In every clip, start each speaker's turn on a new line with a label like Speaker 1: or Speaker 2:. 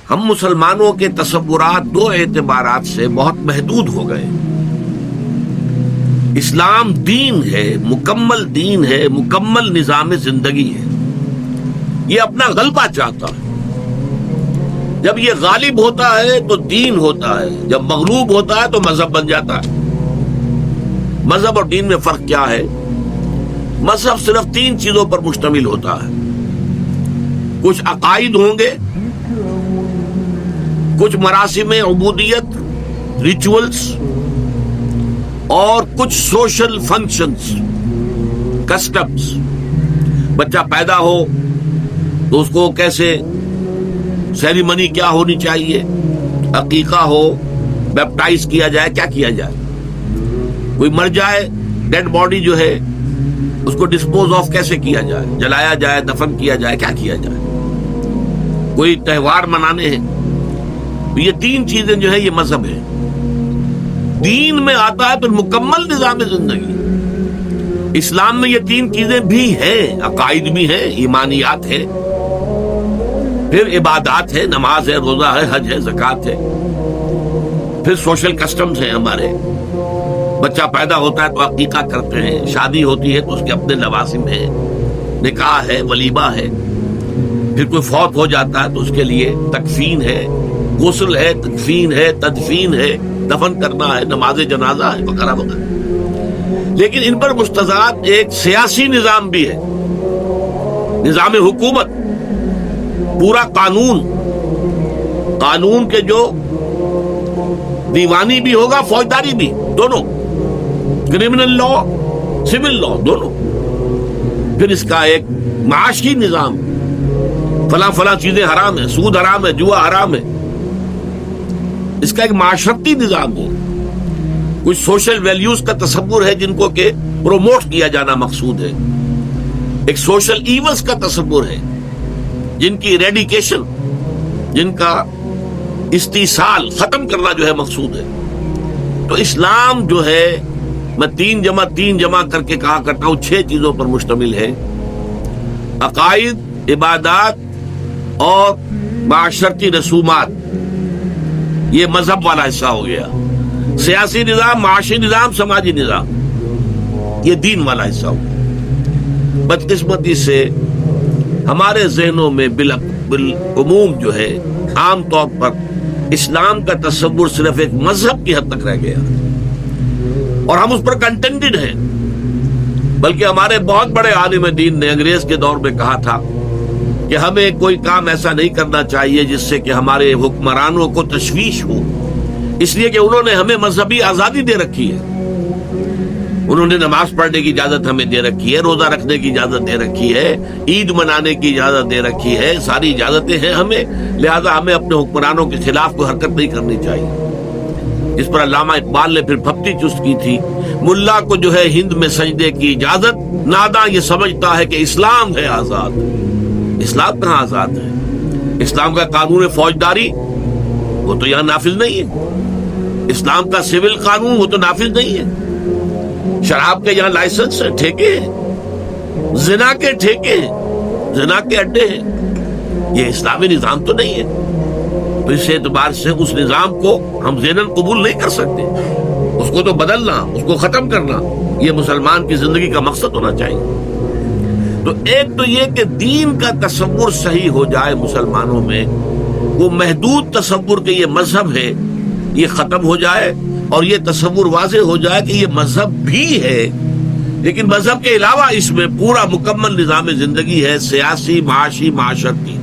Speaker 1: ہم مسلمانوں کے تصورات دو اعتبارات سے بہت محدود ہو گئے. اسلام دین ہے، مکمل دین ہے، مکمل نظام زندگی ہے. یہ اپنا غلبہ چاہتا ہے. جب یہ غالب ہوتا ہے تو دین ہوتا ہے، جب مغلوب ہوتا ہے تو مذہب بن جاتا ہے. مذہب اور دین میں فرق کیا ہے؟ مذہب صرف 3 چیزوں پر مشتمل ہوتا ہے. کچھ عقائد ہوں گے، کچھ مراسم عبودیت، ریچولز، اور کچھ سوشل فنکشنز، کسٹمز. بچہ پیدا ہو تو اس کو کیسے سیریمنی کیا ہونی چاہیے، عقیقہ ہو، بیپٹائز کیا جائے، کیا کیا جائے. کوئی مر جائے، ڈیڈ باڈی جو ہے اس کو ڈسپوز آف کیسے کیا جائے، جلایا جائے، دفن کیا جائے، کیا کیا جائے. کوئی تہوار منانے ہیں. یہ 3 چیزیں جو ہے یہ مذہب ہے. دین میں آتا ہے پھر مکمل نظام زندگی. اسلام میں یہ 3 چیزیں بھی ہیں، عقائد بھی ہیں، ایمانیات ہے، پھر عبادات ہے، نماز ہے، روزہ ہے، حج ہے، زکوٰۃ ہے، پھر سوشل کسٹمز ہیں ہمارے. بچہ پیدا ہوتا ہے تو عقیقہ کرتے ہیں، شادی ہوتی ہے تو اس کے اپنے لوازم ہیں، نکاح ہے، ولیمہ ہے. پھر کوئی فوت ہو جاتا ہے تو اس کے لیے تکفین ہے، غسل ہے، تکفین ہے، تدفین ہے، دفن کرنا ہے، نماز جنازہ ہے، وغیرہ وغیرہ. لیکن ان پر مستضاد ایک سیاسی نظام بھی ہے، نظام حکومت، پورا قانون کے جو دیوانی بھی ہوگا، فوجداری بھی، دونوں، کرمنل لا، سول لا، دونوں. پھر اس کا ایک معاشی نظام، فلاں چیزیں حرام ہیں، سود حرام ہے، جوا حرام ہے. اس کا ایک معاشرتی نظام ہے. کچھ سوشل ویلیوز کا تصور ہے جن کو کہ پروموٹ کیا جانا مقصود ہے. ایک سوشل ایونز کا تصور ہے جن کی ریڈیکیشن، جن کا استیصال، ختم کرنا جو ہے مقصود ہے. تو اسلام جو ہے، میں 3 جمع کر کے کہا کرتا ہوں، 6 چیزوں پر مشتمل ہے. عقائد، عبادات اور معاشرتی رسومات، یہ مذہب والا حصہ ہو گیا. سیاسی نظام، معاشی نظام، سماجی نظام، یہ دین والا حصہ ہو گیا. بدقسمتی سے ہمارے ذہنوں میں بالعموم جو ہے، عام طور پر اسلام کا تصور صرف ایک مذہب کی حد تک رہ گیا اور ہم اس پر کنٹینٹڈ ہیں. بلکہ ہمارے بہت بڑے عالم دین نے انگریز کے دور میں کہا تھا کہ ہمیں کوئی کام ایسا نہیں کرنا چاہیے جس سے کہ ہمارے حکمرانوں کو تشویش ہو، اس لیے کہ انہوں نے ہمیں مذہبی آزادی دے رکھی ہے. انہوں نے نماز پڑھنے کی اجازت ہمیں دے رکھی ہے، روزہ رکھنے کی اجازت دے رکھی ہے، عید منانے کی اجازت دے رکھی ہے، ساری اجازتیں ہیں ہمیں. لہذا ہمیں اپنے حکمرانوں کے خلاف کوئی حرکت نہیں کرنی چاہیے. اس پر علامہ اقبال نے پھر پھپتی چست کی تھی، ملا کو جو ہے ہند میں سجدے کی اجازت، ناداں یہ سمجھتا ہے کہ اسلام ہے آزاد. اسلام کہاں آزاد ہے؟ اسلام کا قانون فوجداری وہ تو یہاں نافذ نہیں ہے. اسلام کا سول قانون وہ تو نافذ نہیں ہے. شراب کے یہاں لائسنس ہے، ٹھیکے ہیں، زنا کے ٹھیکے ہیں، زنا کے اڈے ہیں. یہ اسلامی نظام تو نہیں ہے. تو اس اعتبار سے اس نظام کو ہم ذہناً قبول نہیں کر سکتے. اس کو تو بدلنا، اس کو ختم کرنا، یہ مسلمان کی زندگی کا مقصد ہونا چاہیے. تو ایک تو یہ کہ دین کا تصور صحیح ہو جائے مسلمانوں میں، وہ محدود تصور کہ یہ مذہب ہے یہ ختم ہو جائے، اور یہ تصور واضح ہو جائے کہ یہ مذہب بھی ہے، لیکن مذہب کے علاوہ اس میں پورا مکمل نظام زندگی ہے، سیاسی، معاشی، معاشرتی.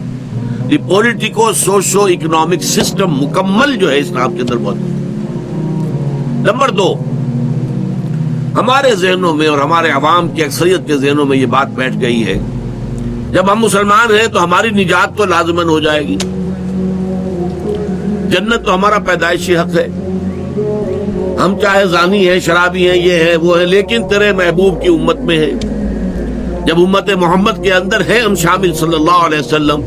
Speaker 1: یہ پولیٹیکو سوشو اکنامک سسٹم مکمل جو ہے اسلام کے اندر موجود ہے. نمبر 2، ہمارے ذہنوں میں اور ہمارے عوام کی اکثریت کے ذہنوں میں یہ بات بیٹھ گئی ہے، جب ہم مسلمان ہیں تو ہماری نجات تو لازماً ہو جائے گی، جنت تو ہمارا پیدائشی حق ہے، ہم چاہے زانی ہیں، شرابی ہیں، یہ ہے وہ ہے، لیکن تیرے محبوب کی امت میں ہے. جب امت محمد کے اندر ہے ہم شامل صلی اللہ علیہ وسلم،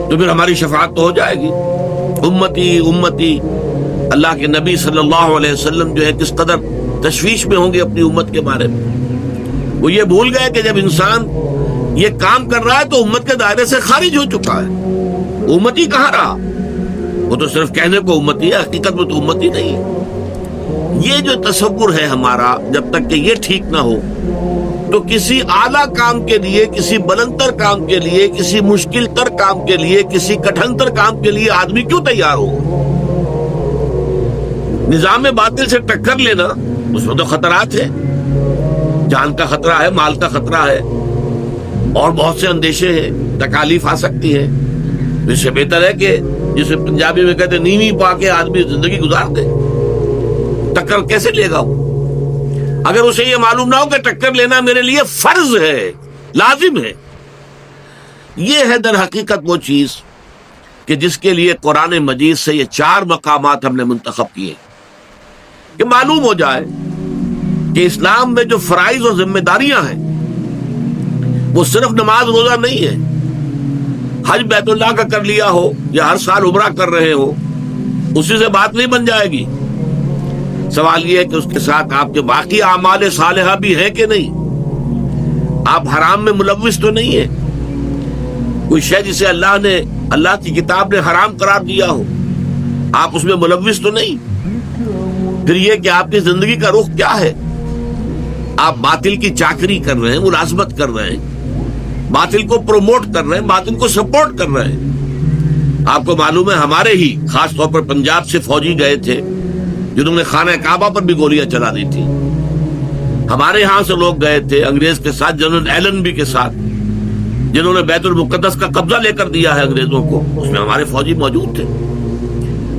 Speaker 1: تو پھر ہماری شفاعت تو ہو جائے گی. امتی امتی، اللہ کے نبی صلی اللہ علیہ وسلم جو ہے کس قدر تشویش میں ہوں گے اپنی امت کے بارے میں. وہ یہ بھول گئے کہ جب انسان یہ کام کر رہا ہے تو امت کے دائرے سے خارج ہو چکا ہے، امتی کہاں رہا. وہ تو صرف کہنے کو امتی ہے، حقیقت میں تو امتی نہیں ہے۔ یہ جو تصور ہے ہمارا، جب تک کہ یہ ٹھیک نہ ہو تو کسی اعلیٰ کام کے لیے، کسی بلند تر کام کے لیے، کسی مشکل تر کام کے لیے، کسی کٹھن تر کام کے لیے آدمی کیوں تیار ہو؟ نظام باطل سے ٹکر لینا، اس میں تو خطرات ہیں، جان کا خطرہ ہے، مال کا خطرہ ہے، اور بہت سے اندیشے ہیں، تکالیف آ سکتی ہے۔ اس سے بہتر ہے کہ جسے پنجابی میں کہتے ہیں نیوی پا کے آدمی زندگی گزار دے۔ ٹکر کیسے لے گا وہ اگر اسے یہ معلوم نہ ہو کہ ٹکر لینا میرے لیے فرض ہے، لازم ہے؟ یہ ہے در حقیقت وہ چیز کہ جس کے لیے قرآن مجید سے یہ 4 مقامات ہم نے منتخب کیے کہ معلوم ہو جائے کہ اسلام میں جو فرائض اور ذمہ داریاں ہیں وہ صرف نماز روزہ نہیں ہے۔ حج بیت اللہ کا کر لیا ہو یا ہر سال عمرہ کر رہے ہو، اسی سے بات نہیں بن جائے گی۔ سوال یہ ہے کہ اس کے ساتھ آپ کے باقی اعمال صالحہ بھی ہیں کہ نہیں؟ آپ حرام میں ملوث تو نہیں ہے؟ کوئی شے جسے اللہ کی کتاب نے حرام قرار دیا ہو، آپ اس میں ملوث تو نہیں؟ پھر یہ کہ آپ کی زندگی کا رخ کیا ہے؟ آپ باطل کی چاکری کر رہے ہیں، ملازمت کر رہے ہیں، باطل کو پروموٹ کر رہے ہیں، باطل کو سپورٹ کر رہے ہیں۔ آپ کو معلوم ہے ہمارے ہی خاص طور پر پنجاب سے فوجی گئے تھے جنہوں نے خانہ کعبہ پر بھی گولیاں چلا دی تھی۔ ہمارے ہاں سے لوگ گئے تھے انگریز کے ساتھ، جنرل ایلنبی کے ساتھ، جنہوں نے بیت المقدس کا قبضہ لے کر دیا ہے انگریزوں کو، اس میں ہمارے فوجی موجود تھے۔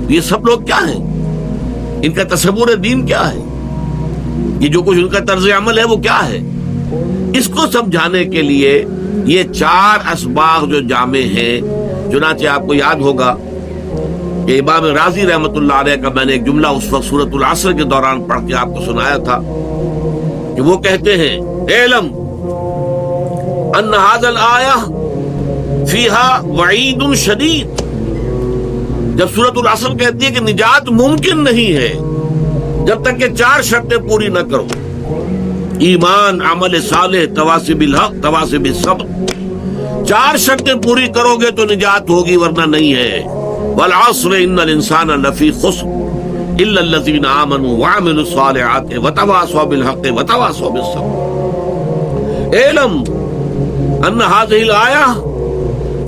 Speaker 1: یہ سب لوگ کیا ہیں؟ ان کا تصور دین کیا ہے؟ یہ جو کچھ ان کا طرز عمل ہے وہ کیا ہے؟ اس کو سمجھانے کے لیے یہ 4 اسباق جو جامع ہیں، چنانچہ آپ کو یاد ہوگا کہ امام رازی رحمۃ اللہ علیہ کا میں نے ایک جملہ اس وقت سورۃ العصر کے دوران پڑھ کے آپ کو سنایا تھا کہ وہ کہتے ہیں اعلم ان ھذا الآیہ فیہا وعید شدید۔ جب سورۃ العصر کہتی ہے کہ نجات ممکن نہیں ہے جب تک کہ 4 شرطیں پوری نہ کرو، ایمان، عمل صالح، تواصی بالحق، تواصی بالصبر، 4 شرطیں پوری کرو گے تو نجات ہوگی، ورنہ نہیں ہے۔ والعصر ان الانسان لفی خسر الا الذین آمنوا وعملوا الصالحات وتواصوا بالحق وتواصوا بالصبر۔ اعلم ان هذه الآیہ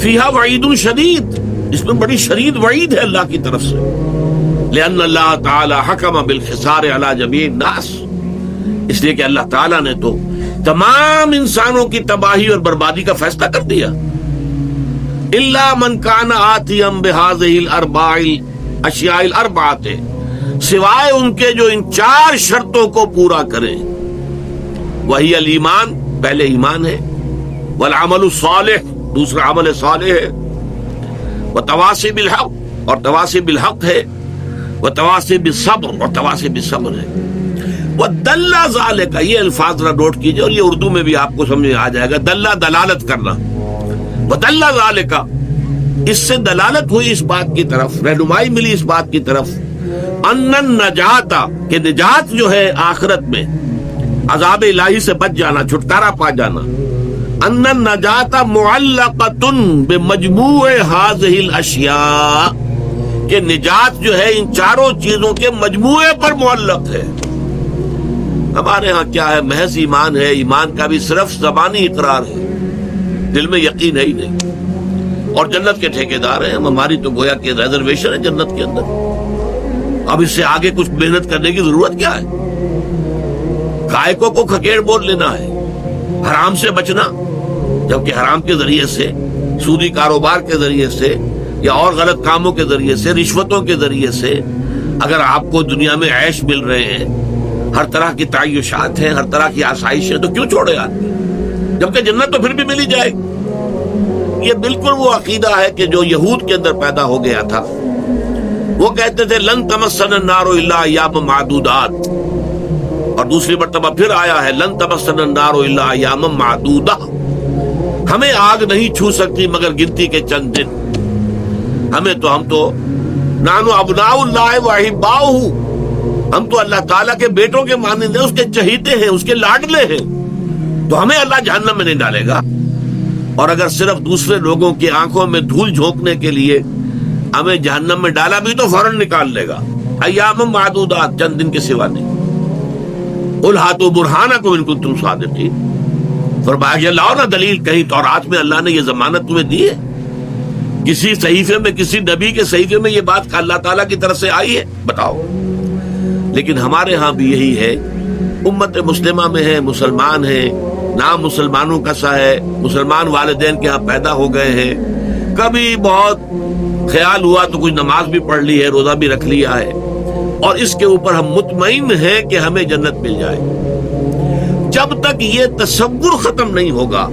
Speaker 1: فیہا وعید شدید، اس میں بڑی شدید وعید ہے اللہ کی طرف سے، لأن اللہ تعالی حکم بالخسار علی جمیع الناس، اس لیے کہ اللہ تعالیٰ نے تو تمام انسانوں کی تباہی اور بربادی کا فیصلہ کر دیا۔ الا من کان آتیا بہذہ الاربع اشیاء الاربعۃ، سوائے ان کے جو ان 4 شرطوں کو پورا کریں۔ وہی الایمان، پہلے ایمان ہے، والعمل الصالح، دوسرا عمل صالح ہے، وتواصی بالحق، اور تواصی بالحق ہے، وتواصی بالصبر، اور تواصی بالصبر ہے۔ وَدَلَّ ذَلِكَ، یہ الفاظ ذرا نوٹ کیجئے اور یہ اردو میں بھی آپ کو سمجھ آ جائے گا۔ دلہ دلالت کرنا، وَدَلَّ ذَلِكَ، اس سے دلالت ہوئی اس بات کی طرف، رہنمائی ملی اس بات کی طرف، ان النجات، کہ نجات جو ہے آخرت میں عذاب الہی سے بچ جانا، چھٹکارا پا جانا، ان النجات معلقۃ بمجموع هذه الاشیاء، کہ نجات جو ہے ان 4 چیزوں کے مجموعے پر معلق ہے۔ ہمارے ہاں کیا ہے؟ محض ایمان ہے، ایمان کا بھی صرف زبانی اقرار ہے، دل میں یقین ہے ہی نہیں، اور جنت کے ٹھیکیدار ہیں ہم، ہماری تو گویا کہ ریزرویشن ہے جنت کے اندر۔ اب اس سے آگے کچھ محنت کرنے کی ضرورت کیا ہے؟ گائےکوں کو کھکیڑ بول لینا ہے، حرام سے بچنا، جبکہ حرام کے ذریعے سے، سودی کاروبار کے ذریعے سے، یا اور غلط کاموں کے ذریعے سے، رشوتوں کے ذریعے سے اگر آپ کو دنیا میں عیش مل رہے ہیں، ہر طرح کی تعیشات ہیں، ہر طرح کی آسائش ہے، تو کیوں چھوڑے آدمی؟ جبکہ جنت تو پھر بھی مل ہی جائے گی۔ یہ بالکل وہ عقیدہ ہے کہ جو یہود کے اندر پیدا ہو گیا تھا۔ وہ کہتے تھے لن تمسنا النار الا ایام معدودات، اور دوسری مرتبہ پھر آیا ہے لن تمسنا النار الا ایام معدودہ، ہمیں آگ نہیں چھو سکتی مگر گنتی کے چند دن۔ ہم تو نحن ابناء اللہ واحباؤہ، ہم تو اللہ تعالیٰ کے بیٹوں کے مانند ہیں، اس کے چہیتے ہیں، اس کے لاڈلے ہیں، تو ہمیں اللہ جہنم میں نہیں ڈالے گا۔ اور اگر صرف دوسرے لوگوں کی آنکھوں میں دھول جھونکنے کے لیے ہمیں جہنم میں ڈالا بھی تو فوراً نکال لے گا، ایام معدودات، چند دن کے سوا نہیں۔ قل ہاتوا برہانکم ان کنتم صادقین، فرمایا کہ لاؤ نا دلیل، کہیں تورات میں اللہ نے یہ ضمانت تمہیں دی ہے؟ کسی صحیفے میں، کسی نبی کے صحیفے میں یہ بات اللہ تعالیٰ کی طرف سے آئی ہے؟ بتاؤ۔ لیکن ہمارے ہاں بھی یہی ہے، امت مسلمہ میں ہے، مسلمان ہیں، نام مسلمانوں کا سا ہے، مسلمان والدین کے ہاں پیدا ہو گئے ہیں، کبھی بہت خیال ہوا تو کچھ نماز بھی پڑھ لی ہے، روزہ بھی رکھ لیا ہے، اور اس کے اوپر ہم مطمئن ہیں کہ ہمیں جنت مل جائے۔ جب تک یہ تصور ختم نہیں ہوگا،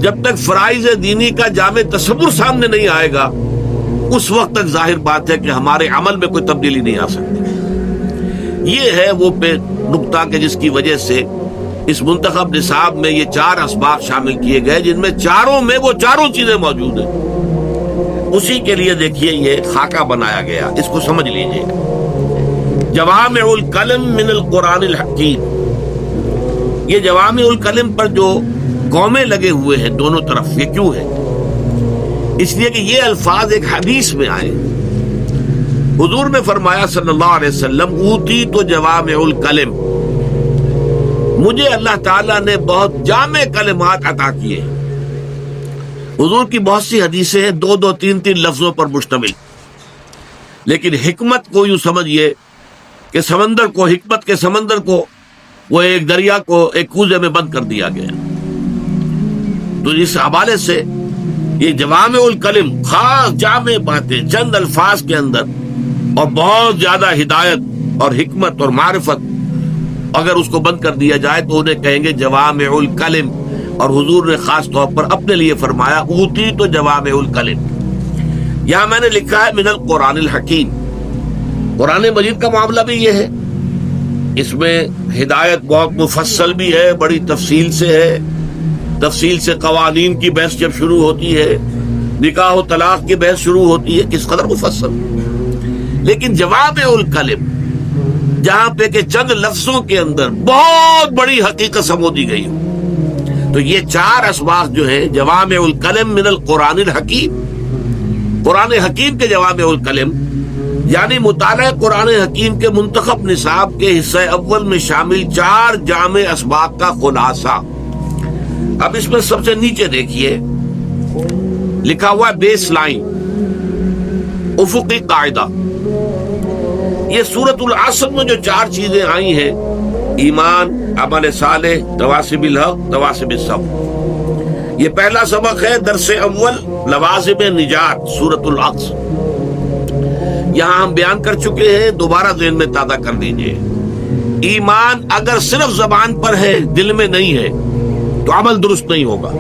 Speaker 1: جب تک فرائض دینی کا جامع تصور سامنے نہیں آئے گا، اس وقت تک ظاہر بات ہے کہ ہمارے عمل میں کوئی تبدیلی نہیں آ سکتی۔ یہ ہے وہ نقطہ کہ جس کی وجہ سے اس منتخب نصاب میں یہ 4 اسباق شامل کیے گئے، جن میں چاروں میں وہ چاروں چیزیں موجود ہیں۔ اسی کے لیے دیکھیے یہ خاکہ بنایا گیا، اس کو سمجھ لیجئے۔ جوامع الکلم من القرآن الحکیم، یہ جوامع الکلم پر جو قومیں لگے ہوئے ہیں دونوں طرف، یہ کیوں ہے؟ اس لیے کہ یہ الفاظ ایک حدیث میں آئے۔ حضور نے فرمایا صلی اللہ علیہ وسلم، اوتیت جوامع الکلم، مجھے اللہ تعالیٰ نے بہت جامع کلمات عطا کیے۔ حضور کی بہت سی حدیثیں ہیں 2-2 3-3 لفظوں پر مشتمل، لیکن حکمت کو یوں سمجھیے کہ سمندر کو، حکمت کے سمندر کو، وہ ایک دریا کو ایک کوزے میں بند کر دیا گیا۔ تو اس حوالے سے یہ جوامع الکلم، خاص جامع باتیں چند الفاظ کے اندر، اور بہت زیادہ ہدایت اور حکمت اور معرفت، اگر اس کو بند کر دیا جائے تو انہیں کہیں گے جوامع الکلم۔ اور حضور نے خاص طور پر اپنے لیے فرمایا اوتیت جوامع الکلم۔ یہاں میں نے لکھا ہے من القرآن الحکیم، قرآن مجید کا معاملہ بھی یہ ہے، اس میں ہدایت بہت مفصل بھی ہے، بڑی تفصیل سے ہے، تفصیل سے قوانین کی بحث جب شروع ہوتی ہے، نکاح و طلاق کی بحث شروع ہوتی ہے، کس قدر مفصل۔ لیکن جوامع الکلم، جہاں پہ کہ چند لفظوں کے اندر بہت بڑی حقیقت سمو دی گئی، تو یہ 4 اسباق جو ہے جوامع الکلم من القرآن الحکیم، قرآن حکیم کے جوامع الکلم، یعنی مطالعہ قرآن حکیم کے منتخب نصاب کے حصہ اول میں شامل 4 جامع اسباق کا خلاصہ۔ اب اس میں سب سے نیچے دیکھیے لکھا ہوا بیس لائن، افقی قاعدہ۔ یہ سورۃ العصر میں جو 4 چیزیں آئی ہیں، ایمان، عمل صالح، نواصب الحق، نواصب الصبر، یہ پہلا سبق ہے درس اول لوازم نجات سورۃ العصر۔ یہاں ہم بیان کر چکے ہیں، دوبارہ ذہن میں تازہ کر دیجئے۔ ایمان اگر صرف زبان پر ہے، دل میں نہیں ہے، تو عمل درست نہیں ہوگا،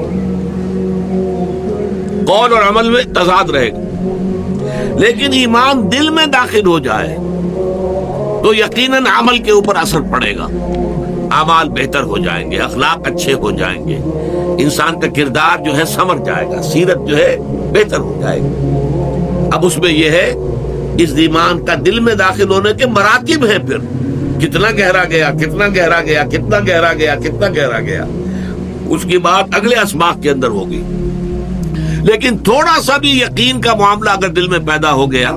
Speaker 1: قول اور عمل میں تضاد رہے گا۔ لیکن ایمان دل میں داخل ہو جائے تو یقیناً عمل کے اوپر اثر پڑے گا، اعمال بہتر ہو جائیں گے، اخلاق اچھے ہو جائیں گے، انسان کا کردار جو ہے سنور جائے گا، سیرت جو ہے بہتر ہو جائے گی۔ اب اس میں یہ ہے اس ایمان کا دل میں داخل ہونے کے مراتب ہیں، پھر کتنا گہرا گیا، کتنا گہرا گیا، کتنا گہرا گیا، کتنا گہرا گیا، اس کی بات اگلے اسباق کے اندر ہوگی۔ لیکن تھوڑا سا بھی یقین کا معاملہ اگر دل میں پیدا ہو گیا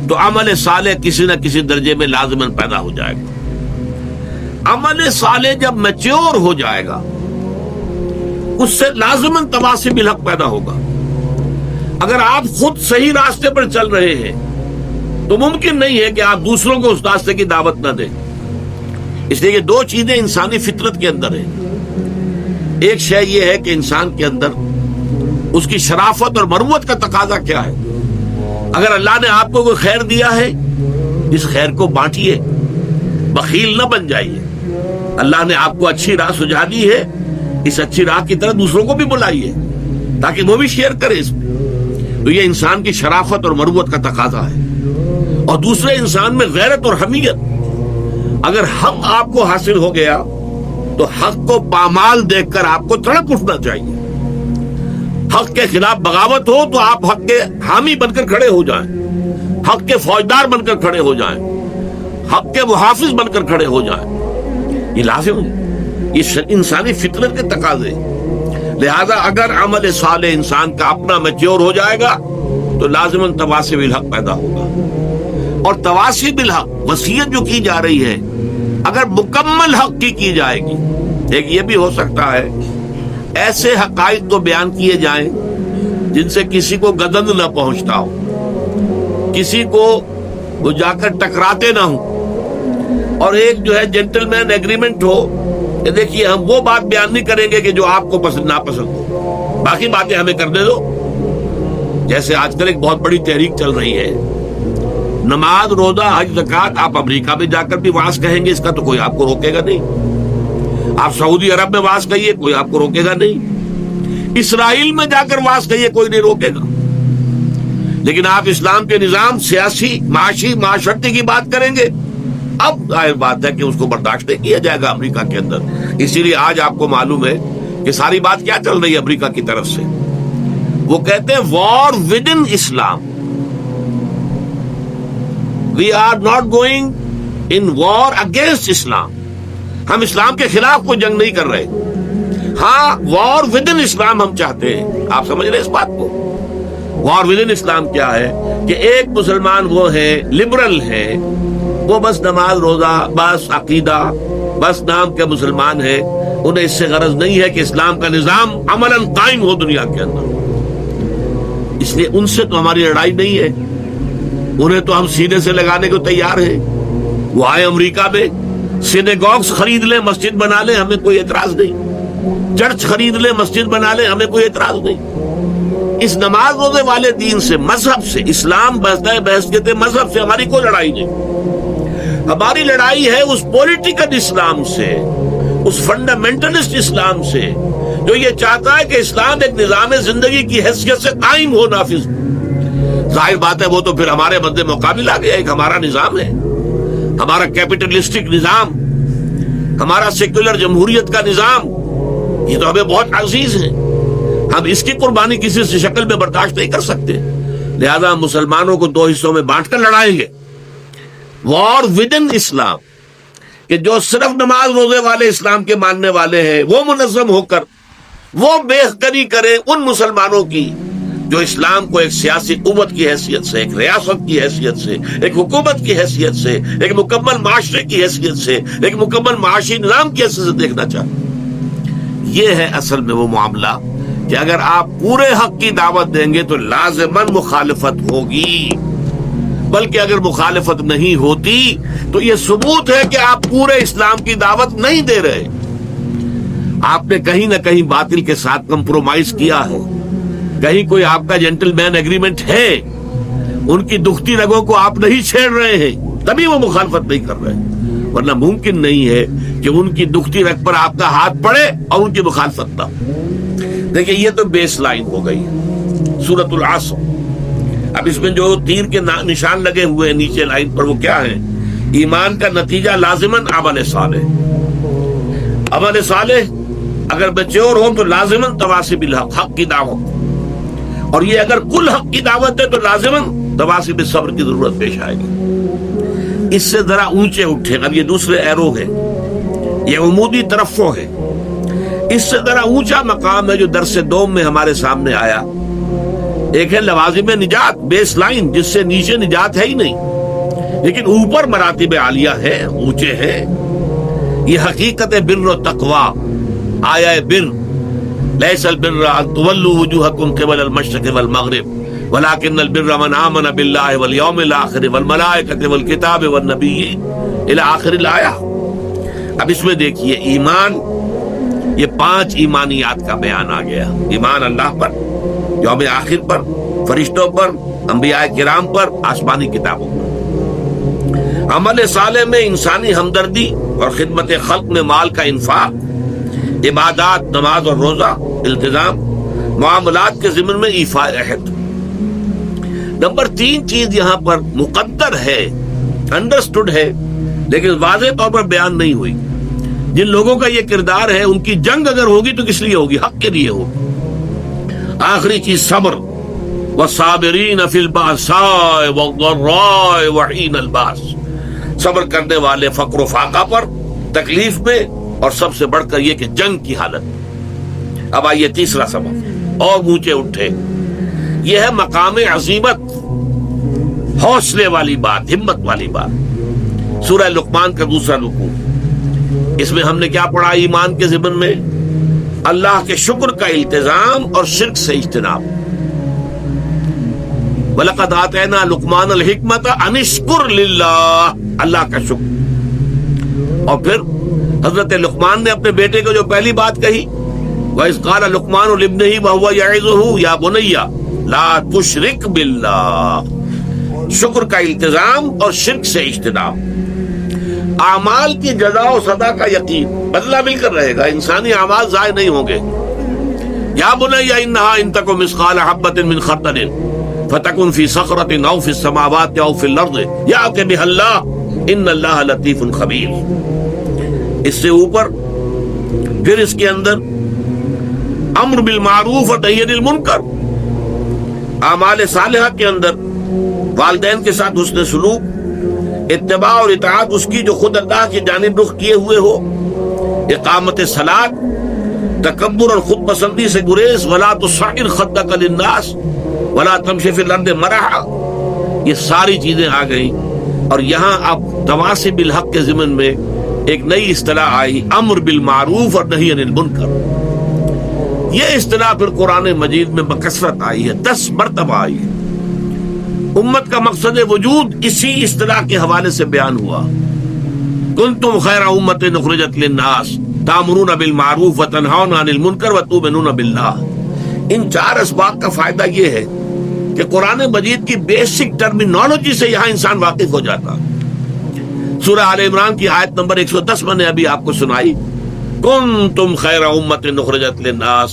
Speaker 1: تو عمل صالح کسی نہ کسی درجے میں لازماً پیدا ہو جائے گا۔ عمل صالح جب میچور ہو جائے گا، اس سے لازماً تواصب الحق پیدا ہوگا۔ اگر آپ خود صحیح راستے پر چل رہے ہیں تو ممکن نہیں ہے کہ آپ دوسروں کو اس راستے کی دعوت نہ دیں، اس لیے یہ 2 چیزیں انسانی فطرت کے اندر ہیں۔ ایک شے یہ ہے کہ انسان کے اندر اس کی شرافت اور مروت کا تقاضا کیا ہے۔ اگر اللہ نے آپ کو کوئی خیر دیا ہے، اس خیر کو بانٹیے، بخیل نہ بن جائیے۔ اللہ نے آپ کو اچھی راہ سجھا دی ہے، اس اچھی راہ کی طرح دوسروں کو بھی بلائیے تاکہ وہ بھی شیئر کرے اس میں۔ تو یہ انسان کی شرافت اور مروت کا تقاضا ہے۔ اور دوسرے انسان میں غیرت اور حمیت۔ اگر حق آپ کو حاصل ہو گیا تو حق کو پامال دیکھ کر آپ کو تڑپ اٹھنا چاہیے۔ حق کے خلاف بغاوت ہو تو آپ حق کے حامی بن کر کھڑے ہو جائیں، حق کے فوجدار بن کر کھڑے ہو جائیں، حق کے محافظ بن کر کھڑے ہو جائیں۔ یہ لازم ہے، یہ انسانی فطرت کے تقاضے۔ لہذا اگر عمل صالح انسان کا اپنا میچور ہو جائے گا تو لازماً تواصی بالحق پیدا ہوگا. اور تواصی بالحق وصیت جو کی جا رہی ہے اگر مکمل حق کی جائے گی، ایک یہ بھی ہو سکتا ہے ایسے حقائق کو بیان کیے جائیں جن سے کسی کو گدن نہ پہنچتا ہو، کسی کو وہ جا کر ٹکراتے نہ ہوں، اور ایک جو ہے جینٹل مین ایگریمنٹ ہو کہ دیکھیے ہم وہ بات بیان نہیں کریں گے کہ جو آپ کو پسند ناپسند ہو، باقی باتیں ہمیں کرنے دو. جیسے آج کل ایک بہت بڑی تحریک چل رہی ہے، نماز روزہ حج زکوٰۃ آپ امریکہ میں جا کر بھی واز کہیں گے، اس کا تو کوئی آپ کو روکے گا نہیں. آپ سعودی عرب میں واز کہیے، کوئی آپ کو روکے گا نہیں. اسرائیل میں جا کر واز کہیے، کوئی نہیں روکے گا. لیکن آپ اسلام کے نظام، سیاسی، معاشی، معاشرتی کی بات کریں گے، اب ظاہر بات ہے کہ اس کو برداشت نہیں کیا جائے گا امریکہ کے اندر. اسی لیے آج آپ کو معلوم ہے کہ ساری بات کیا چل رہی ہے امریکہ کی طرف سے. وہ کہتے ہیں war with in Islam. We are not going in war against Islam. ہم اسلام کے خلاف کوئی جنگ نہیں کر رہے. ہاں وار ود ان اسلام ہم چاہتے ہیں. آپ سمجھ رہے اس بات کو؟ وار ود ان اسلام کیا ہے کہ ایک مسلمان وہ ہے لبرل ہے، وہ بس نماز روزہ، بس عقیدہ، بس نام کے مسلمان ہے، انہیں اس سے غرض نہیں ہے کہ اسلام کا نظام عملاً قائم ہو دنیا کے اندر. اس لیے ان سے تو ہماری لڑائی نہیں ہے، انہیں تو ہم سینے سے لگانے کو تیار ہیں. وہ آئے امریکہ میں، سینیگوگز خرید لیں، مسجد بنا لیں، ہمیں کوئی اعتراض نہیں. چرچ خرید لیں، مسجد بنا لیں، ہمیں کوئی اعتراض نہیں. اس نماز روزے والے دین سے، مذہب سے، اسلام بحثیت مذہب سے ہماری کوئی لڑائی نہیں. ہماری لڑائی ہے اس پولیٹیکل اسلام سے، اس فنڈامنٹلسٹ اسلام سے جو یہ چاہتا ہے کہ اسلام ایک نظام زندگی کی حیثیت سے قائم ہو، نافذ. ظاہر بات ہے وہ تو پھر ہمارے مد مقابل آ گیا. ایک ہمارا نظام ہے، ہمارا کیپٹلسٹک نظام، ہمارا سیکولر جمہوریت کا نظام، یہ تو ہمیں بہت عزیز ہے. ہم اس کی قربانی کسی سے شکل میں برداشت نہیں کر سکتے. لہذا ہم مسلمانوں کو دو حصوں میں بانٹ کر لڑائیں گے. وار ود ان اسلام، کہ جو صرف نماز روزے والے اسلام کے ماننے والے ہیں وہ منظم ہو کر وہ بہتری کریں ان مسلمانوں کی جو اسلام کو ایک سیاسی قوت کی حیثیت سے، ایک ریاست کی حیثیت سے، ایک حکومت کی حیثیت سے، ایک مکمل معاشرے کی حیثیت سے، ایک مکمل معاشی نظام کی حیثیت سے دیکھنا چاہتے. یہ ہے اصل میں وہ معاملہ کہ اگر آپ پورے حق کی دعوت دیں گے تو لازماً مخالفت ہوگی. بلکہ اگر مخالفت نہیں ہوتی تو یہ ثبوت ہے کہ آپ پورے اسلام کی دعوت نہیں دے رہے. آپ نے کہیں نہ کہیں باطل کے ساتھ کمپرومائز کیا ہے، کہیں کوئی آپ کا جینٹل مین ایگریمنٹ ہے، ان کی دکھتی رگوں کو آپ نہیں چھیڑ رہے ہیں، تبھی وہ مخالفت نہیں کر رہے. ورنہ ممکن نہیں ہے کہ ان کی دکھتی رگ پر آپ کا ہاتھ پڑے اور ان کی مخالفت نہ ہو. دیکھیں یہ تو بیس لائن ہو گئی سورۃ العصر. اب اس میں جو تیر کے نشان لگے ہوئے ہیں نیچے لائن پر وہ کیا ہے؟ ایمان کا نتیجہ لازماً عمل صالح. عمل صالح اگر میچور ہو تو لازماً تواصی بالحق، حق کی دعوت. اور یہ اگر کل حق کی دعوت ہے تو لازماً تواصی بالصبر کی ضرورت پیش آئے گی. اس سے ذرا اونچے اٹھے. اب یہ دوسرے ایرو ہے، یہ عمودی ترفع ہے. اس سے ذرا اونچا مقام ہے جو درس دوم میں ہمارے سامنے آیا. ایک ہے لوازم نجات، بیس لائن، جس سے نیچے نجات ہے ہی نہیں، لیکن اوپر مراتب عالیہ ہے، اونچے ہیں. یہ حقیقت بر و تقوی، آیا بر. لیس البر ان تولوا وجوہکم قبل المشرق والمغرب ولکن البر من آمن باللہ والیوم الآخر والملائکۃ والکتاب والنبیین الی آخر الآیہ. اب اس میں دیکھیے ایمان، یہ 5 ایمانیات کا بیان آ گیا. ایمان اللہ پر، یوم آخر پر، فرشتوں پر، انبیاء کرام پر، آسمانی کتابوں پر. عمل صالح میں انسانی ہمدردی اور خدمت خلق میں مال کا انفاق، عبادات، نماز اور روزہ، التزام، معاملات کے ضمن میں ایفاء عہد. نمبر 3 چیز یہاں پر مقدر ہے، انڈرسٹوڈ ہے، لیکن واضح طور پر بیان نہیں ہوئی. جن لوگوں کا یہ کردار ہے ان کی جنگ اگر ہوگی تو کس لیے ہوگی؟ حق کے لیے ہوگی. آخری چیز صبر، والصابرین فی البأساء والضراء وحین الباس. صبر کرنے والے فقر و فاقہ پر، تکلیف میں، اور سب سے بڑھ کر یہ کہ جنگ کی حالت. اب آئیے تیسرا سبب، اور اونچے اٹھے. یہ ہے مقام عظیمت، حوصلے والی بات، ہمت والی بات۔ سورہ لقمان کا دوسرا رکوع، اس میں ہم نے کیا پڑھا؟ ایمان کے ضمن میں اللہ کے شکر کا التزام اور شرک سے اجتناب۔ وَلَقَدْ آتَيْنَا لُقْمَانَ الْحِكْمَةَ أَنِ اشْكُرْ لِلَّهِ، اللہ کا شکر۔ اور پھر حضرت لقمان نے اپنے بیٹے کو جو پہلی بات کہی، وَإِذْ قَالَ لُقْمَانُ لِابْنِهِ وَهُوَ يَعِظُهُ يَا بُنَيَّ لَا تُشْرِكْ بِاللَّهِ، شکر کا التزام اور شرک سے اجتناب۔ اعمال کی جزا و سزا کا یقین، بدلہ مل کر رہے گا، انسانی اعمال ضائع نہیں ہوں گے۔ یا بنی انہا ان تک مثقال حبۃ من خردل فتکن فی صخرۃ او فی السماوات او فی الارض یأتی بها اللہ ان اللہ لطیف خبیر۔ اس سے اوپر پھر اس کے اندر امر بالمعروف اور نہی عن المنکر، اعمال صالحہ کے اندر والدین کے ساتھ حسن سلوک، اتباع اور اطاعت اس کی جو خود اللہ کی جانب رخ کیے ہوئے ہو، اقامت صلاۃ، تکبر اور خود پسندی سے گریز، ولا تصعر خدک للناس ولا تمشی فی الارض مرحا، یہ ساری چیزیں آ گئیں۔ اور یہاں اب تواصی بالحق کے ضمن میں ایک نئی اصطلاح آئی، امر بالمعروف اور نہی عن المنکر۔ یہ اصطلاح پھر قرآن مجید میں بکثرت آئی ہے، 10 مرتبہ آئی ہے۔ امت کا مقصد وجود اسی اصطلاح کے حوالے سے بیان ہوا، کنتم خیر امت اخرجت للناس تأمرون بالمعروف وتنہون عن المنکر وتؤمنون باللہ۔ ان 4 اسباق کا فائدہ یہ ہے کہ قرآن مجید کی بیسک ٹرمینالوجی سے یہاں انسان واقف ہو جاتا۔ سورہ آل عمران کی آیت نمبر 110 میں نے ابھی آپ کو سنائی، کنتم خیر امت اخرجت للناس،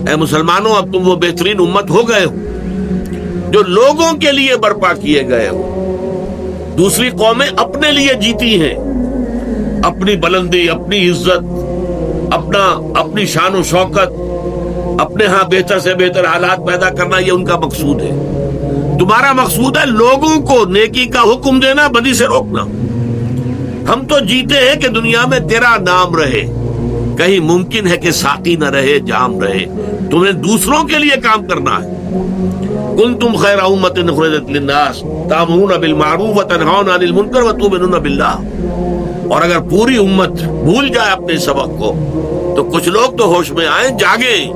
Speaker 1: اے مسلمانوں اب تم وہ بہترین امت ہو گئے ہو جو لوگوں کے لیے برپا کیے گئے ہو۔ دوسری قومیں اپنے لیے جیتی ہیں، اپنی بلندی، اپنی عزت، اپنی شان و شوکت، اپنے ہاں بہتر سے بہتر حالات پیدا کرنا، یہ ان کا مقصود ہے۔ تمہارا مقصود ہے لوگوں کو نیکی کا حکم دینا، بدی سے روکنا۔ ہم تو جیتے ہیں کہ دنیا میں تیرا نام رہے، کہیں ممکن ہے کہ ساقی نہ رہے، جام رہے، تمہیں دوسروں کے لیے کام کرنا ہے۔ کنتم خیر امت اخرجت للناس تأمرون بالمعروف وتنہون عن المنکر وتؤمنون باللہ۔ اور اگر پوری امت بھول جائے اپنے سبق کو تو کچھ لوگ تو ہوش میں آئیں، جاگیں،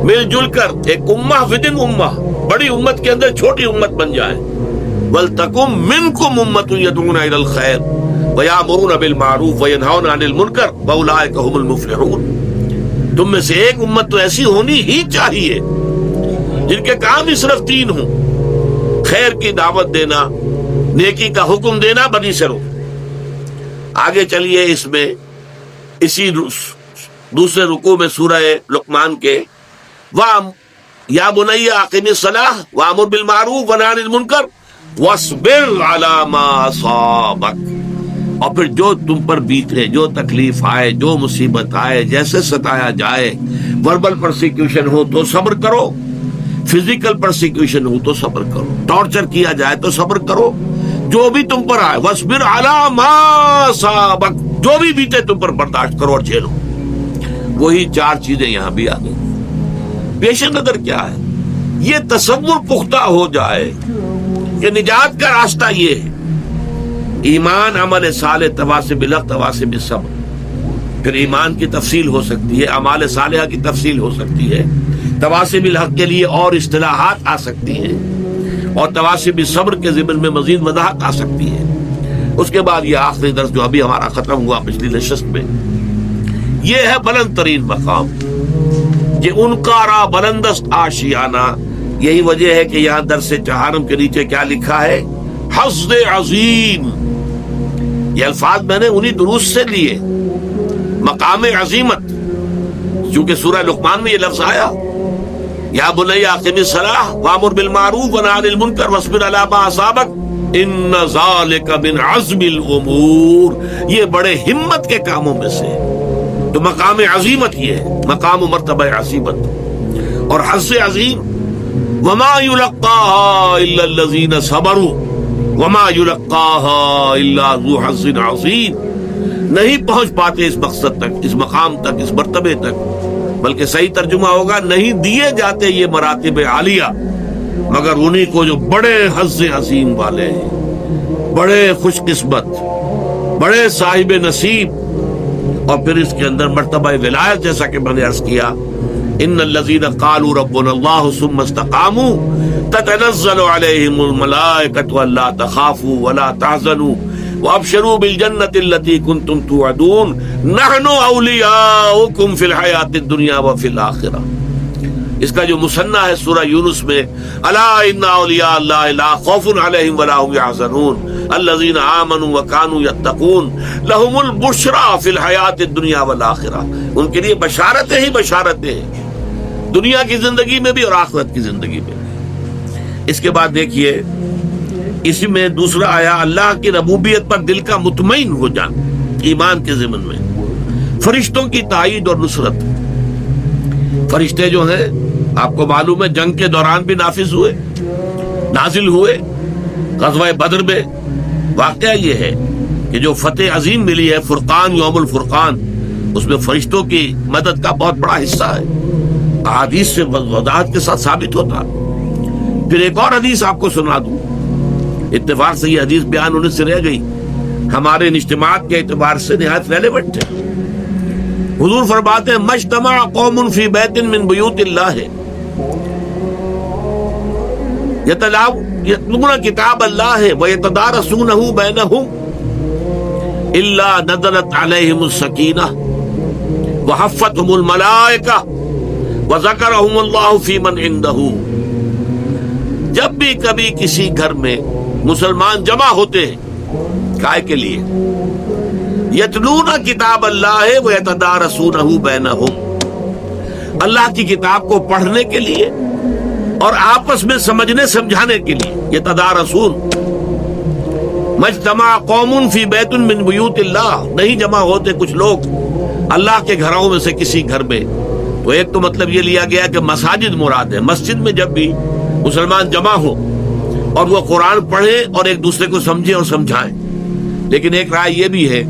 Speaker 1: مل جل کر ایک امہ ودن امہ، بڑی امت کے اندر چھوٹی امت بن جائیں۔ وَلْتَكُن مِّنكُمْ أُمَّةٌ يَدْعُونَ إِلَى الْخَيْرِ وَيَأْمُرُونَ بِالْمَعْرُوفِ وَيَنْهَوْنَ عَنِ الْمُنكَرِ وَأُولَٰئِكَ هُمُ الْمُفْلِحُونَ۔ تم میں سے ایک امت تو ایسی ہونی ہی چاہیے جن کے کام ہی صرف 3 ہوں، خیر کی دعوت دینا، نیکی کا حکم دینا، بدی سے روکنا۔ آگے چلیے، اس میں اسی دوسرے رکوع میں سورہ لقمان کے یا بنی اقم الصلاۃ وامر بالمعروف ونہی عن المنکر واصبر علی ما اصابک، اور پھر جو تم پر بیتے، جو تکلیف آئے، جو مصیبت آئے، جیسے ستایا جائے، وربل پرسیکیوشن ہو تو صبر کرو، فزیکل پرسیکیوشن ہو تو صبر کرو، ٹارچر کیا جائے تو صبر کرو، جو بھی تم پر آئے، وَاصْبِرْ عَلَىٰ مَا أَصَابَكَ، جو بھی بیتے تم پر برداشت کرو اور جھیلو۔ وہی 4 چیزیں یہاں بھی آ گئی۔ پیش نظر کیا ہے؟ یہ تصور پختہ ہو جائے کہ نجات کا راستہ یہ ہے، ایمان، عمل صالح، تواصی بالحق، تواصی بالصبر۔ پھر ایمان کی تفصیل ہو سکتی ہے، اعمال صالحہ کی تفصیل ہو سکتی ہے، تواصی بالحق کے لیے اور اصطلاحات آ سکتی ہیں، اور تواصی بالصبر کے ضمن میں مزید وضاحت آ سکتی ہے۔ اس کے بعد یہ آخری درس جو ابھی ہمارا ختم ہوا پچھلی نشست میں، یہ ہے بلند ترین مقام، کہ ان کا را بلندست آشیانہ۔ یہی وجہ ہے کہ یہاں درس چہارم کے نیچے کیا لکھا ہے؟ حظ عظیم۔ یہ الفاظ میں نے انہی دروس سے لیے، مقام عظیمت، چونکہ سورہ لقمان میں یہ لفظ آیا، یا بنی اقم الصلاۃ وامر بالمعروف ونہی عن المنکر واصبر علی ما اصابک ان ذالک من عزم الامور، یہ بڑے ہمت کے کاموں میں سے۔ تو مقام عظیمت یہ ہے، مقام و مرتبہ عظیمت اور حظ عظیم۔ وما یلقاها الا الذین صبروا وما یلقاها الا ذو حظ عظیم، نہیں پہنچ پاتے اس مقصد تک، اس مقام تک، اس مرتبے تک، بلکہ صحیح ترجمہ ہوگا نہیں دیے جاتے یہ مراتب عالیہ مگر انہی کو جو بڑے حظ عظیم والے ہیں، بڑے خوش قسمت، بڑے صاحب نصیب. اور پھر اس کے اندر مرتبہ ولایت، جیسا کہ میں نے عرض کیا، ان الذین قالوا ربنا اللہ ثم استقاموا تتنزل علیہم الملائکۃ الا تخافوا ولا تحزنوا وابشروا بالجنۃ التي كنتم توعدون نحن اولیاؤکم فی الحیاۃ الدنیا وفی الآخرہ. اس کا جو مثنیٰ ہے سورہ یونس میں، الا ان اولیاء اللہ لا خوف علیہم ولا هم يحزنون الذین آمنوا وكانوا يتقون لهم البشرى فی الحیاۃ الدنیا والآخرہ. ان کے لیے بشارتیں ہی بشارتیں ہیں، دنیا کی زندگی میں بھی اور آخرت کی زندگی میں بھی. اس کے بعد دیکھیے، اسی میں دوسرا آیا، اللہ کی ربوبیت پر دل کا مطمئن ہو جانا ایمان کے ضمن میں. فرشتوں کی تائید اور نصرت. فرشتے جو ہیں آپ کو معلوم ہے جنگ کے دوران بھی نافذ ہوئے، نازل ہوئے. غزوہ بدر میں واقعہ یہ ہے کہ جو فتح عظیم ملی ہے، فرقان، یوم الفرقان، اس میں فرشتوں کی مدد کا بہت بڑا حصہ ہے. احادیث سے وضاحت کے ساتھ ثابت ہوتا. پھر ایک اور حدیث آپ کو سنا دوں، اتفاق سے یہ حدیث بیان ہونے سے رہ گئی، ہمارے اجتماعات کے اعتبار سے نہایت ریلیونٹ ہے. حضور فرماتے ہیں مجتمع قوم فی بیت من بیوت اللہ یتلون کتاب اللہ ویتدارسونہ بینہم الا نزلت علیہم السکینہ وحفتہم الملائکہ وذکرہم اللہ فی من عندہ. جب بھی کبھی کسی گھر میں مسلمان جمع ہوتے ہیں، کائے کے لیے؟ یتلون کتاب اللہ ویتدارسونہ بینہم، اللہ کی کتاب کو پڑھنے کے لیے اور آپس میں سمجھنے سمجھانے کے لیے. یتدارسون. مجتمع قوم فی بیت من بیوت اللہ، نہیں جمع ہوتے کچھ لوگ اللہ کے گھروں میں سے کسی گھر میں. تو ایک تو مطلب یہ لیا گیا کہ مساجد مراد ہے. مسجد میں جب بھی مسلمان جمع ہو اور وہ قرآن پڑھے اور ایک دوسرے کو سمجھے اور سمجھائیں. لیکن ایک رائے یہ بھی ہے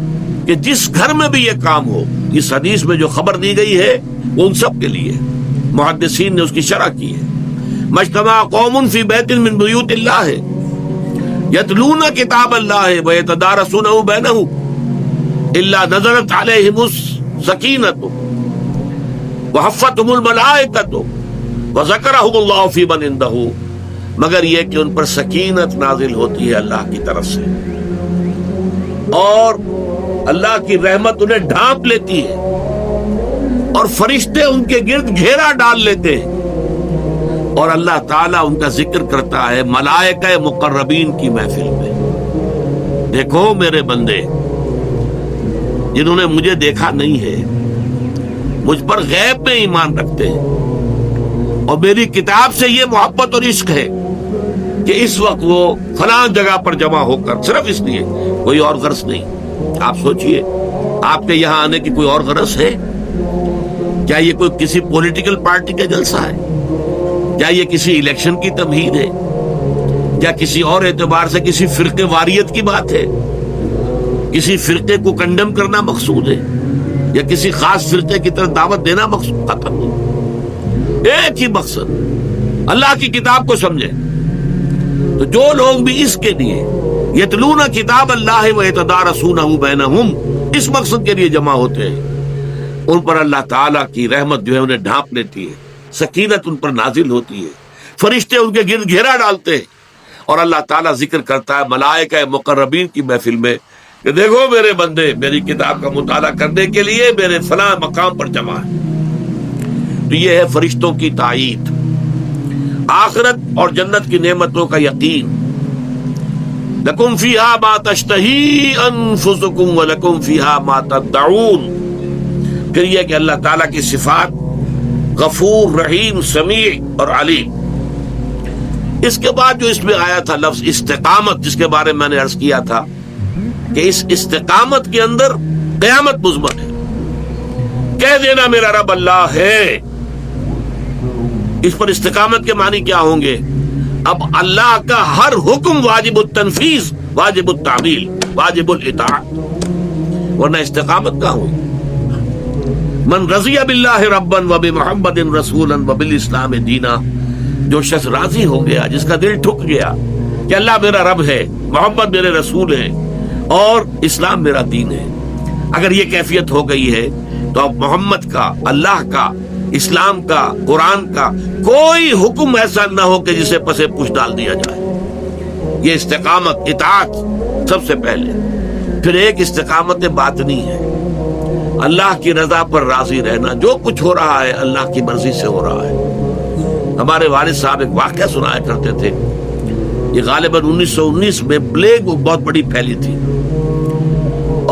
Speaker 1: کہ جس گھر میں بھی یہ کام ہو، اس حدیث میں جو خبر دی گئی ہے وہ ان سب کے لیے. محدثین نے اس کی شرح کی ہے. مجتمع قوم فی بیت من بیوت اللہ یتلون کتاب اللہ ویتدارسونہ بینہم الا نزلت علیہم السکینۃ وحفتہم الملائکۃ وذکرہم اللہ فی من عندہ. مگر یہ کہ ان پر سکینت نازل ہوتی ہے اللہ کی طرف سے، اور اللہ کی رحمت انہیں ڈھانپ لیتی ہے، اور فرشتے ان کے گرد گھیرا ڈال لیتے ہیں، اور اللہ تعالیٰ ان کا ذکر کرتا ہے ملائکہ مقربین کی محفل میں. دیکھو میرے بندے، جنہوں نے مجھے دیکھا نہیں ہے، مجھ پر غیب میں ایمان رکھتے ہیں، اور میری کتاب سے یہ محبت اور عشق ہے کہ اس وقت وہ فلاں جگہ پر جمع ہو کر، صرف اس لیے، کوئی اور غرض نہیں. آپ سوچئے، آپ کے یہاں آنے کی کوئی اور غرض ہے کیا؟ یہ کوئی کسی پولیٹیکل پارٹی کا جلسہ ہے؟ کیا یہ کسی الیکشن کی تمہید ہے؟ کیا کسی اور اعتبار سے کسی فرقے واریت کی بات ہے؟ کسی فرقے کو کنڈم کرنا مقصود ہے، یا کسی خاص فرقے کی طرف دعوت دینا مقصود؟ ختم نہیں. ایک ہی مقصد، اللہ کی کتاب کو سمجھے. تو جو لوگ بھی اس کے لیے یتلون کتاب اللہ ویتدارسونہ بینہم، اس مقصد کے لیے جمع ہوتے ہیں، ان پر اللہ تعالیٰ کی رحمت جو ہے انہیں ڈھانپ لیتی ہے، سکینت ان پر نازل ہوتی ہے، فرشتے ان کے گرد گھیرا ڈالتے ہیں، اور اللہ تعالیٰ ذکر کرتا ہے ملائکہ مقربین کی محفل میں کہ دیکھو میرے بندے میری کتاب کا مطالعہ کرنے کے لیے میرے فلاں مقام پر جمع ہے. تو یہ ہے فرشتوں کی تائید. آخرت اور جنت کی نعمتوں کا یقین. لکم فیہا ما تشتہی انفسکم ولکم فیہا ما تدعون. پھر یہ کہ اللہ تعالیٰ کی صفات غفور، رحیم، سمیع اور علیم. اس کے بعد جو اس میں آیا تھا لفظ استقامت، جس کے بارے میں میں نے عرض کیا تھا کہ اس استقامت کے اندر قیامت مضمن ہے. کہہ دینا میرا رب اللہ ہے، اس پر استقامت کے معنی کیا ہوں گے؟ اب اللہ کا ہر حکم واجب التنفیذ، واجب التعمیل، واجب الاطاعت، ورنہ استقامت کہاں ہوئی؟ من رضی باللہ ربا وبمحمد رسولا وبالاسلام دینا جو شخص راضی ہو گیا, جس کا دل ٹھک گیا کہ اللہ میرا رب ہے, محمد میرے رسول ہیں اور اسلام میرا دین ہے, اگر یہ کیفیت ہو گئی ہے تو اب محمد کا, اللہ کا, اسلام کا, قرآن کا کوئی حکم ایسا نہ ہو کہ جسے پسے پوچھ ڈال دیا جائے. یہ استقامت, اطاعت سب سے پہلے. پھر ایک استقامت باطنی ہے, اللہ کی رضا پر راضی رہنا, جو کچھ ہو رہا ہے اللہ کی مرضی سے ہو رہا ہے. ہمارے والد صاحب ایک واقعہ سنایا کرتے تھے, یہ غالباً 1919 میں پلیگ بہت بڑی پھیلی تھی,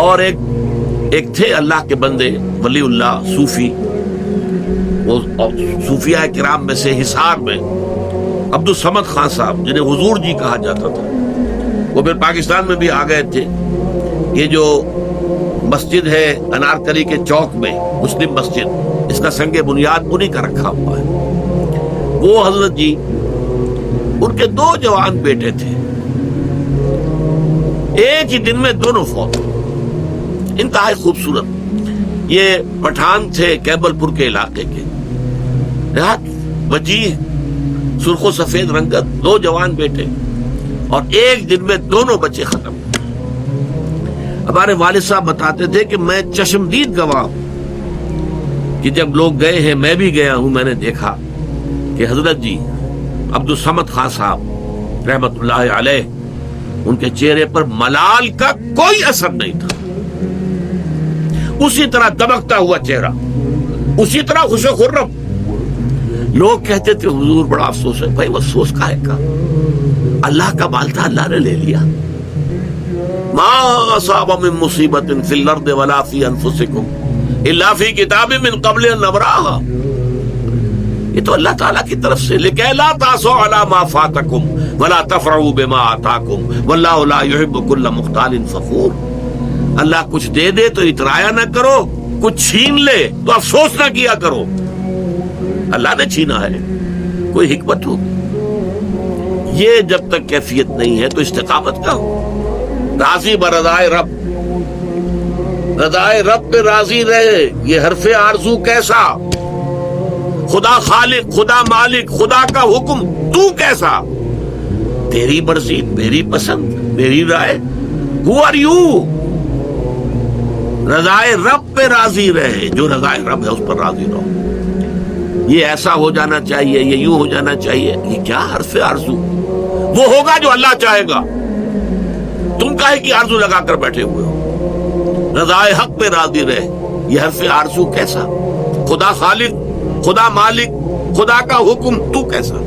Speaker 1: اور ایک تھے اللہ کے بندے ولی اللہ صوفی, وہ صوفیاء کرام میں سے حصار میں عبد الصمد خان صاحب, جنہیں حضور جی کہا جاتا تھا, وہ پھر پاکستان میں بھی آ گئے تھے. یہ جو مسجد ہے انارکلی کے چوک میں, مسلم مسجد, اس کا سنگ بنیاد انہی کا رکھا ہوا ہے. وہ حضرت جی, ان کے 2 جوان بیٹے تھے, ایک ہی دن میں دونوں فوت, انتہائی خوبصورت. یہ پٹھان تھے کیبل پور کے علاقے کے, وجیح, سرخ و سفید رنگت, 2 جوان بیٹے, اور ایک دن میں دونوں بچے ختم. ہمارے والد صاحب بتاتے تھے کہ میں چشمدید گواہ ہوں کہ جب لوگ گئے ہیں, میں بھی گیا ہوں, میں نے دیکھا کہ حضرت جی عبد الصمد خان صاحب رحمت اللہ علیہ, ان کے چہرے پر ملال کا کوئی اثر نہیں تھا, اسی طرح دمکتا ہوا چہرہ, اسی طرح خوش و خرم. لوگ کہتے تھے حضور بڑا افسوس ہے. بھائی افسوس کاہے کا, اللہ کا مال تھا, اللہ نے لے لیا. ما اصاب من مصیبت فی الارض ولا فی انفسکم الا فی کتاب من قبل ان نبرأها. یہ تو اللہ تعالیٰ کی طرف سے, لکہ لا تاسوا علی ما فاتکم ولا تفرحوا بما آتاکم واللہ لا یحب کل مختال فخور. اللہ کچھ دے دے تو اترایا نہ کرو, کچھ چھین لے تو افسوس نہ کیا کرو. اللہ نے چھینا ہے, کوئی حکمت ہوگی. یہ جب تک کیفیت نہیں ہے تو استقامت کا ہو. راضی برضائے رب, رضائے رب پہ راضی رہے, یہ حرف آرزو کیسا, خدا خالق, خدا مالک, خدا کا حکم, تو کیسا, تیری مرضی, میری پسند, میری رائے. Who are you؟ رضائے رب پہ راضی رہے, جو رضائے رب ہے اس پر راضی رہو. یہ ایسا ہو جانا چاہیے, یہ یوں ہو جانا چاہیے, یہ کیا حرف آرزو؟ وہ ہوگا جو اللہ چاہے گا, تم کاہے کی آرزو لگا کر بیٹھے ہوئے ہو. رضائے حق پہ راضی رہے, یہ حرف آرزو کیسا, خدا خالق, خدا مالک, خدا کا حکم, تو کیسا.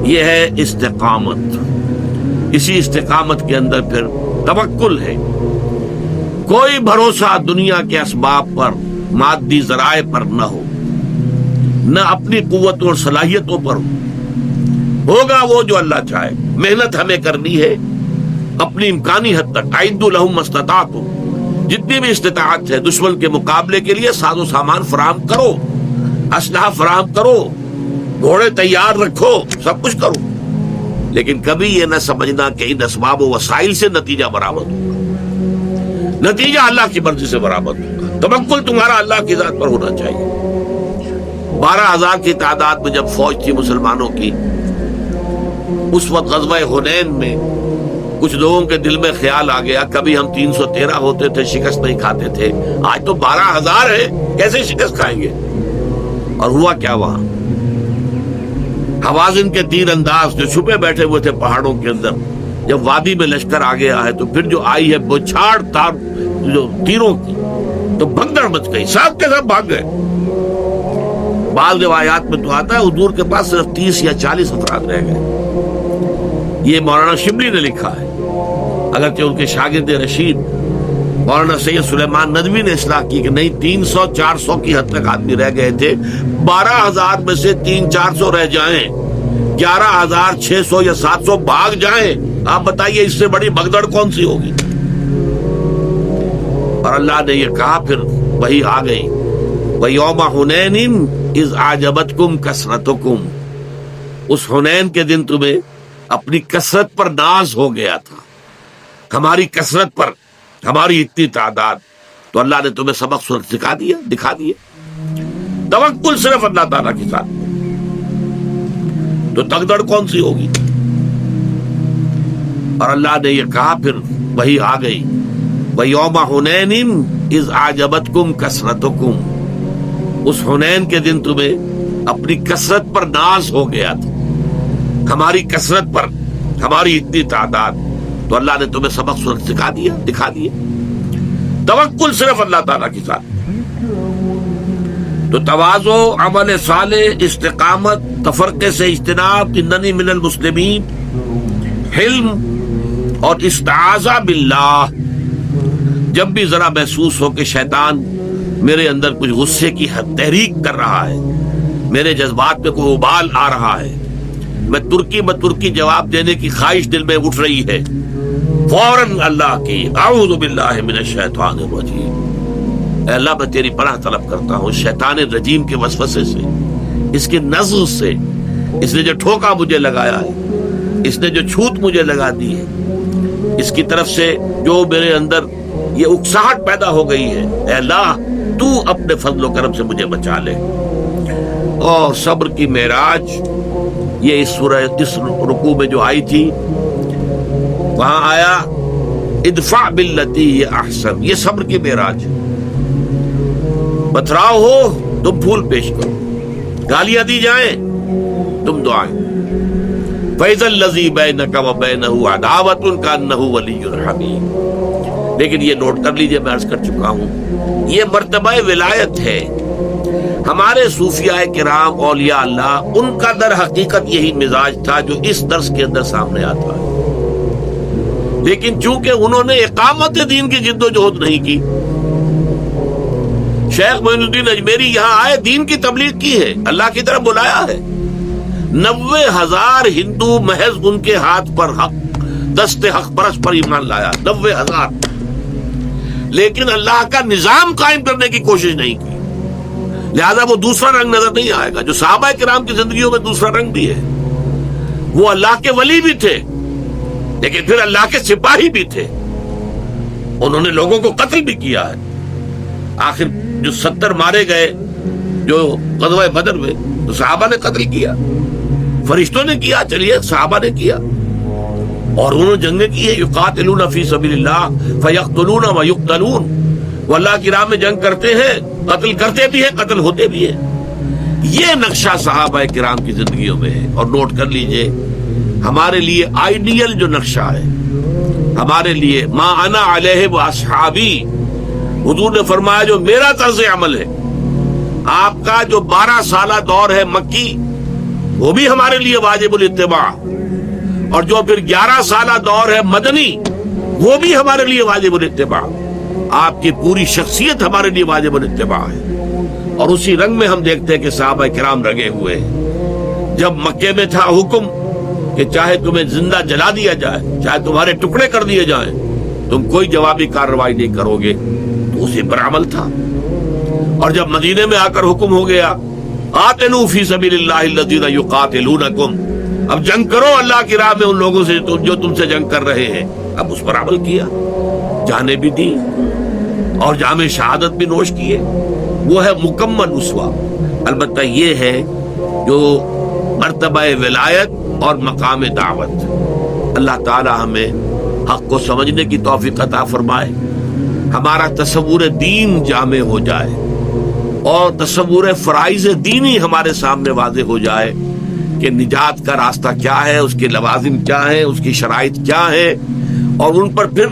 Speaker 1: یہ ہے استقامت. اسی استقامت کے اندر پھر توکل ہے. کوئی بھروسہ دنیا کے اسباب پر, مادی ذرائع پر نہ ہو, نہ اپنی قوتوں اور صلاحیتوں پر ہو. ہوگا وہ جو اللہ چاہے. محنت ہمیں کرنی ہے اپنی امکانی حد تک. اعدوا لهم ما استطعتم, جتنی بھی استطاعت ہے دشمن کے مقابلے کے لیے ساز و سامان فراہم کرو, اسلحہ فراہم کرو, گھوڑے تیار رکھو, سب کچھ کرو. لیکن کبھی یہ نہ سمجھنا کہ ان اسباب و وسائل سے نتیجہ برآمد ہوگا. نتیجہ اللہ کی مرضی سے برآمد ہوگا. توکل تمہارا اللہ کی ذات پر ہونا چاہیے. 12,000 کی تعداد میں جب فوج تھی مسلمانوں کی, اس وقت غزوہ حنین میں کچھ لوگوں کے دل میں خیال آ گیا, کبھی ہم 313 ہوتے تھے, شکست نہیں کھاتے تھے, آج تو 12,000 ہے, کیسے شکست کھائیں گے. اور ہوا کیا وہاں؟ حوازن کے تیر انداز جو چھپے بیٹھے ہوئے تھے پہاڑوں کے اندر, جب وادی میں لشکر آ گیا ہے تو پھر جو آئی ہے بچھاڑ تار جو تیروں کی, تو بھگدڑ مچ گئی, سب کے سب بھاگ گئے. بعض روایات میں تو آتا ہے حضور کے پاس صرف 30 یا 40 افراد رہ گئے. یہ مولانا شبلی نے لکھا ہے, اگرچہ ان کے شاگرد رشید مولانا سید سلیمان ندوی نے اصلاح کی کہ نہیں, 300-400 کی حد تک آدمی رہ گئے تھے. 12,000 میں سے 300-400 رہ جائیں, 11,600 یا 700 بھاگ جائیں, آپ بتائیے اس سے بڑی بھگدڑ کون سی ہوگی. اور اللہ نے یہ کہا, پھر وہی آ گئی, وَيَوْمَ حُنَيْنٍ إِذْ أَعْجَبَتْكُمْ كَثْرَتُكُمْ. اس حنین کے دن تمہیں اپنی کثرت پر ناز ہو گیا تھا, ہماری کثرت پر, ہماری اتنی تعداد. تو اللہ نے تمہیں سبق سکھا دیا, دکھا دیا. توکل صرف اللہ تعالیٰ کے ساتھ. تو تگدڑ کون سی ہوگی؟ اور اللہ نے یہ کہا، پھر وہی آ گئی، وَيَوْمَ حُنَيْنٍ إِذْ أَعْجَبَتْكُمْ كَثْرَتُكُمْ، اس حنین کے دن تمہیں اپنی کثرت پر ناز ہو گیا تھا، ہماری کثرت پر، ہماری اتنی تعداد، تو اللہ نے تمہیں سبق سکھا دیا، دکھا دیا۔ توکل صرف اللہ تعالیٰ کے ساتھ۔ تو تواضع، عمل صالح، استقامت، تفرقے سے اجتناب، اننی من المسلمین، حلم اور استعاذہ باللہ۔ جب بھی ذرا محسوس ہو کہ شیطان میرے اندر کچھ غصے کی تحریک کر رہا ہے، میرے جذبات میں کوئی ابال آ رہا ہے، میں ترکی جواب دینے کی خواہش دل میں اٹھ رہی ہے، فوراً اللہ کی اعوذ باللہ من الشیطان الرجیم، اے اللہ میں تیری پناہ طلب کرتا ہوں شیطان الرجیم کے وسوسے سے، اس کی نزغ سے، اس نے جو ٹھوکا مجھے لگایا ہے، اس نے جو چھوت مجھے لگا دی ہے، اس کی طرف سے جو میرے اندر یہ اکساہٹ پیدا ہو گئی ہے، اے اللہ تو اپنے فضل و کرم سے مجھے بچا لے۔ اور صبر کی معراج، یہ اس سورہ اس رکوع میں جو آئی تھی، وہاں آیا ادفع باللتی ہی احسن، یہ صبر کی معراج۔ پتھراؤ ہو تم پھول پیش کرو، گالیاں دی جائیں تم دعائیں۔ فَإِذَا الَّذِي بَيْنَكَ وَبَيْنَهُ عَدَاوَةٌ كَأَنَّهُ وَلِيٌّ حَمِيمٌ۔ لیکن یہ نوٹ کر لیجئے، میں عرض کر چکا ہوں، یہ مرتبہ ولایت ہے۔ ہمارے صوفیاء کرام، اولیاء اللہ، ان کا در حقیقت یہی مزاج تھا جو اس درس کے اندر سامنے آتا ہے، لیکن چونکہ انہوں نے اقامت دین کی جد و جہد نہیں کی۔ شیخ معین الدین اجمیری یہاں آئے، دین کی تبلیغ کی ہے، اللہ کی طرف بلایا ہے۔ 90,000 ہندو محض ان کے ہاتھ پر حق، دست حق پرست پر ایمان لایا، 90,000، لیکن اللہ کا نظام قائم کرنے کی کوشش نہیں کی، لہذا وہ دوسرا رنگ نظر نہیں آئے گا جو صحابہ کرام کی زندگیوں میں دوسرا رنگ بھی ہے۔ وہ اللہ کے ولی بھی تھے، لیکن پھر اللہ کے سپاہی بھی تھے، انہوں نے لوگوں کو قتل بھی کیا ہے۔ آخر جو 70 مارے گئے جو غزوہ بدر میں، تو صحابہ نے قتل کیا، فرشتوں نے کیا، چلیے صحابہ نے کیا، اور انہوں نے جنگیں کی ہے۔ یقاتلون فی سبیل اللہ فیقتلون ویقتلون، وہ اللہ کی راہ میں جنگ کرتے ہیں، قتل کرتے بھی ہیں، قتل ہوتے بھی ہیں۔ یہ نقشہ صحابہ کرام کی زندگیوں میں ہے۔ اور نوٹ کر لیجئے، ہمارے لیے آئیڈیل جو نقشہ ہے، ہمارے لیے ما انا علیہ واصحابی، حضور نے فرمایا جو میرا طرز عمل ہے، آپ کا جو 12 سالہ دور ہے مکی، وہ بھی ہمارے لیے واجب الاتباع، اور جو پھر 11 سالہ دور ہے مدنی، وہ بھی ہمارے لیے واجب الاتباع۔ آپ کی پوری شخصیت ہمارے لیے واجب الاتباع ہے۔ اور اسی رنگ میں ہم دیکھتے ہیں کہ صحابہ کرام رنگے ہوئے ہیں۔ جب مکے میں تھا حکم کہ چاہے تمہیں زندہ جلا دیا جائے، چاہے تمہارے ٹکڑے کر دیے جائیں، تم کوئی جوابی کارروائی نہیں کرو گے، تو اسی پر عمل تھا۔ اور جب مدینے میں آ کر حکم ہو گیا قاتلوا فی سبیل اللہ الذین یقاتلونکم، اب جنگ کرو اللہ کی راہ میں ان لوگوں سے جو تم سے جنگ کر رہے ہیں، اب اس پر عمل کیا، جانیں بھی دی اور جام شہادت بھی نوش کیے۔ وہ ہے مکمل اسوہ۔ البتہ یہ ہے جو مرتبہ ولایت اور مقام دعوت۔ اللہ تعالی ہمیں حق کو سمجھنے کی توفیق عطا فرمائے، ہمارا تصور دین جامع ہو جائے، اور تصور فرائض دینی ہمارے سامنے واضح ہو جائے کہ نجات کا راستہ کیا ہے، اس کے لوازم کیا ہیں، اس کی شرائط کیا ہیں، اور ان پر پھر